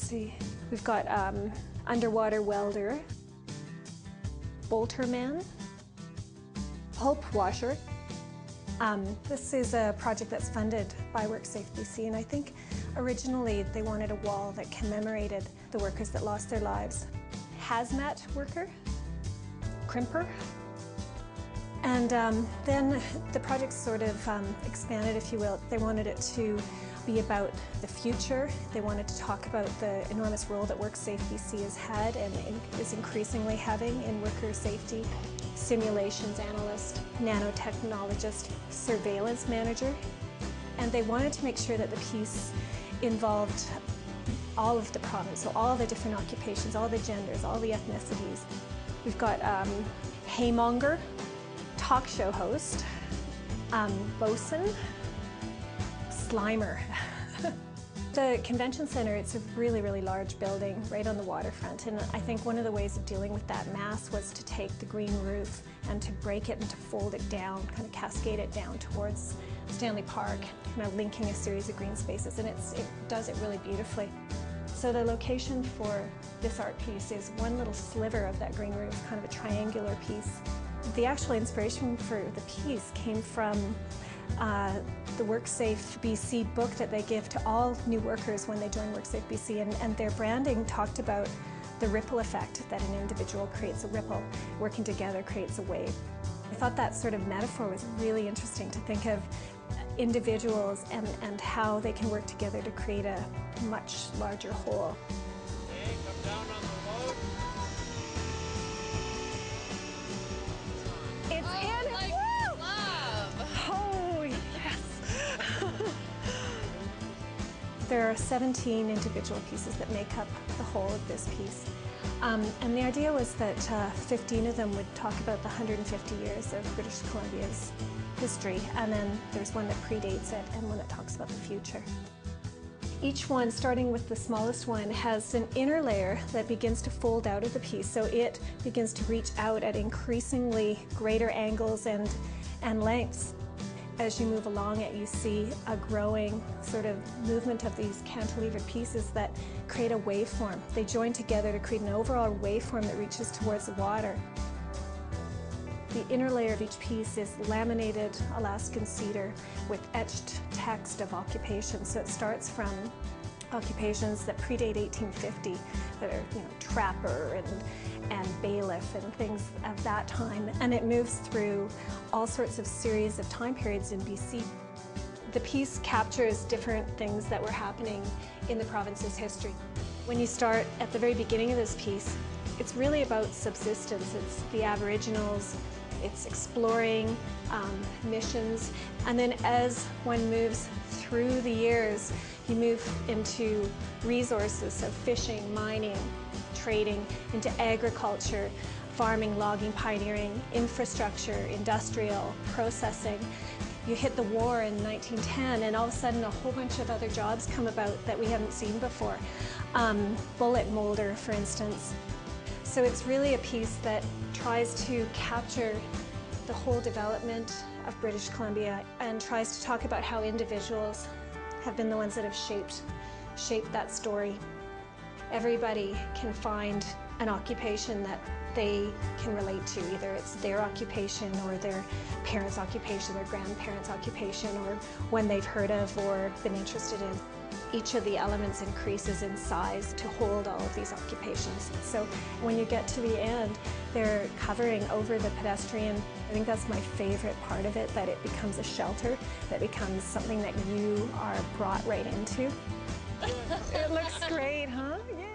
see. We've got underwater welder, bolter man, pulp washer. This is a project that's funded by Worksafe BC, and I think originally they wanted a wall that commemorated the workers that lost their lives. Hazmat worker, crimper. And then the project sort of expanded, if you will. They wanted it to be about the future. They wanted to talk about the enormous role that Worksafe BC has had and is increasingly having in worker safety. Simulations analyst, nanotechnologist, surveillance manager. And they wanted to make sure that the piece involved all of the province, so all the different occupations, all the genders, all the ethnicities. We've got haymonger, talk show host, bosun, Slimer. The convention center, it's a really, really large building right on the waterfront, and I think one of the ways of dealing with that mass was to take the green roof and to break it and to fold it down, kind of cascade it down towards Stanley Park, kind of linking a series of green spaces, and it does it really beautifully. So the location for this art piece is one little sliver of that green roof, kind of a triangular piece. The actual inspiration for the piece came from the Worksafe BC book that they give to all new workers when they join Worksafe BC, and their branding talked about the ripple effect, that an individual creates a ripple, working together creates a wave. I thought that sort of metaphor was really interesting, to think of individuals and how they can work together to create a much larger whole. Okay, come down on the boat. It's in! Like Woo! love! Oh, yes! There are 17 individual pieces that make up the whole of this piece. And the idea was that 15 of them would talk about the 150 years of British Columbia's history, and then there's one that predates it and one that talks about the future. Each one, starting with the smallest one, has an inner layer that begins to fold out of the piece, so it begins to reach out at increasingly greater angles and lengths. As you move along it, you see a growing sort of movement of these cantilevered pieces that create a waveform. They join together to create an overall waveform that reaches towards the water. The inner layer of each piece is laminated Alaskan cedar with etched text of occupations. So it starts from occupations that predate 1850, that are, trapper and bailiff and things of that time. And it moves through all sorts of series of time periods in BC. The piece captures different things that were happening in the province's history. When you start at the very beginning of this piece, it's really about subsistence. It's the Aboriginals, it's exploring missions, and then as one moves through the years, you move into resources, so fishing, mining, trading, into agriculture, farming, logging, pioneering, infrastructure, industrial, processing. You hit the war in 1910, and all of a sudden a whole bunch of other jobs come about that we haven't seen before. Bullet molder, for instance. So it's really a piece that tries to capture the whole development of British Columbia and tries to talk about how individuals have been the ones that have shaped that story. Everybody can find an occupation that they can relate to. Either it's their occupation or their parents' occupation, their grandparents' occupation, or one they've heard of or been interested in. Each of the elements increases in size to hold all of these occupations. So when you get to the end, they're covering over the pedestrian. I think that's my favorite part of it, that it becomes a shelter, that becomes something that you are brought right into. It looks great, huh? Yeah.